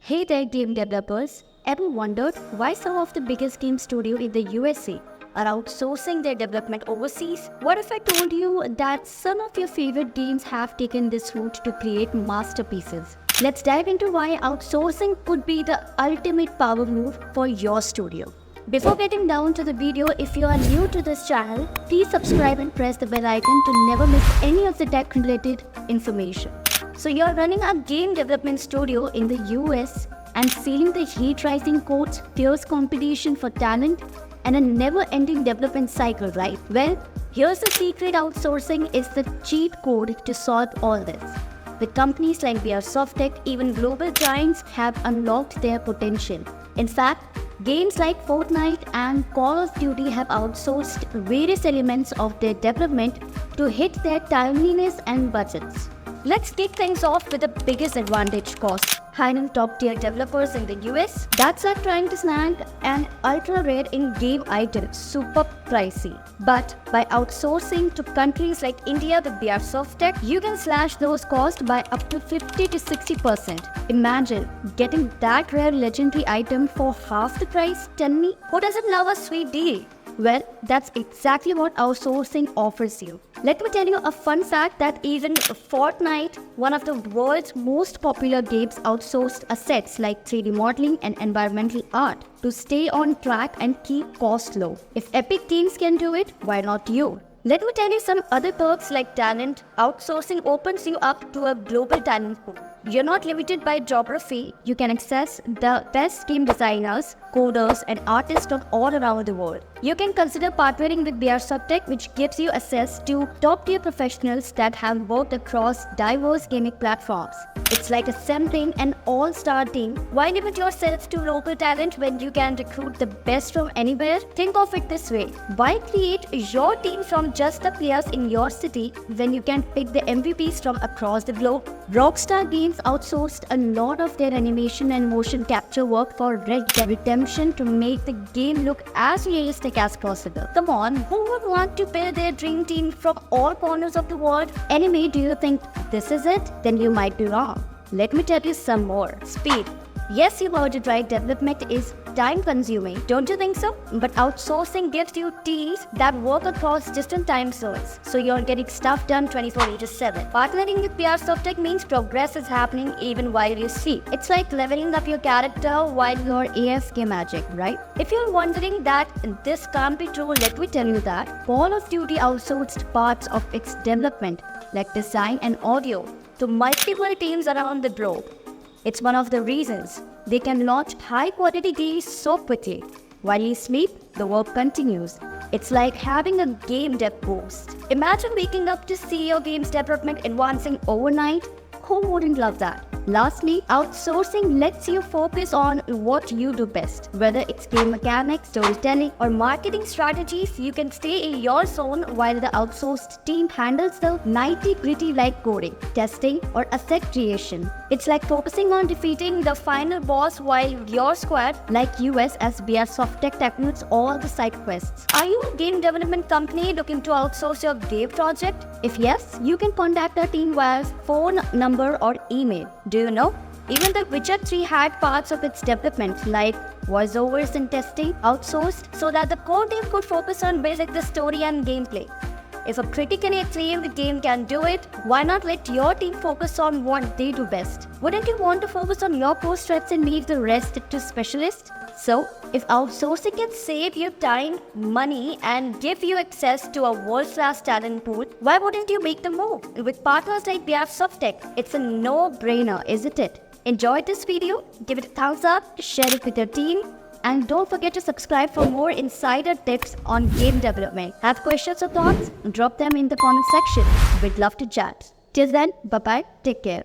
Hey there, game developers. Ever wondered why some of the biggest game studios in the USA are outsourcing their development overseas? What if I told you that some of your favorite games have taken this route to create masterpieces? Let's dive into why outsourcing could be the ultimate power move for your studio. Before getting down to the video, if you are new to this channel, please subscribe and press the bell icon to never miss any of the tech-related information. So you're running a game development studio in the US and feeling the heat-rising codes, fierce competition for talent, and a never-ending development cycle, right? Well, here's the secret: outsourcing is the cheat code to solve all this. With companies like VR Softtek, even global giants have unlocked their potential. In fact, games like Fortnite and Call of Duty have outsourced various elements of their development to hit their timeliness and budgets. Let's kick things off with the biggest advantage: cost. Hiring top-tier developers in the US, that's like trying to snag an ultra-rare in-game item, super pricey. But by outsourcing to countries like India with VR Softtek, you can slash those costs by up to 50 to 60%. Imagine getting that rare legendary item for half the price. Tell me, who doesn't love a sweet deal? Well, that's exactly what outsourcing offers you. Let me tell you a fun fact that even Fortnite, one of the world's most popular games, outsourced assets like 3D modeling and environmental art to stay on track and keep costs low. If Epic Games can do it, why not you? Let me tell you some other perks like talent. Outsourcing opens you up to a global talent pool. You're not limited by geography. You can access the best game designers, coders, and artists from all around the world. You can consider partnering with VR Softtek, which gives you access to top-tier professionals that have worked across diverse gaming platforms. It's like assembling an all-star team. Why limit yourself to local talent when you can recruit the best from anywhere? Think of it this way: why create your team from just the players in your city when you can pick the MVPs from across the globe? Rockstar Games outsourced a lot of their animation and motion capture work for Red Dead Redemption to make the game look as realistic as possible. Come on, who would want to build their dream team from all corners of the world? Anyway, do you think this is it? Then you might be wrong. Let me tell you some more. Speed. Yes, you heard it right. Development is time-consuming. Don't you think so? But outsourcing gives you teams that work across distant time zones, so you're getting stuff done 24/7. Partnering with VR Softtek means progress is happening even while you sleep. It's like leveling up your character while you're AFK magic, right? If you're wondering that this can't be true, let me tell you that Call of Duty outsourced parts of its development, like design and audio, to multiple teams around the globe. It's one of the reasons they can launch high-quality games so quickly. While you sleep, the work continues. It's like having a game dev boost. Imagine waking up to see your game's development advancing overnight. Who wouldn't love that? Lastly, outsourcing lets you focus on what you do best. Whether it's game mechanics, storytelling, or marketing strategies, you can stay in your zone while the outsourced team handles the nitty-gritty like coding, testing, or asset creation. It's like focusing on defeating the final boss while your squad, like US as VR Softtek, tackles all the side quests. Are you a game development company looking to outsource your game project? If yes, you can contact our team via phone number or email. Do you know? Even The Witcher 3 had parts of its development, like voiceovers and testing, outsourced so that the core team could focus on building the story and gameplay. If a critically acclaimed game can do it, why not let your team focus on what they do best? Wouldn't you want to focus on your core strengths and leave the rest to specialists? So, if outsourcing can save you time, money, and give you access to a world-class talent pool, why wouldn't you make the move? With partners like VR Softtek, it's a no-brainer, isn't it? Enjoyed this video? Give it a thumbs up, share it with your team, and don't forget to subscribe for more insider tips on game development. Have questions or thoughts? Drop them in the comment section. We'd love to chat. Till then, bye-bye, take care.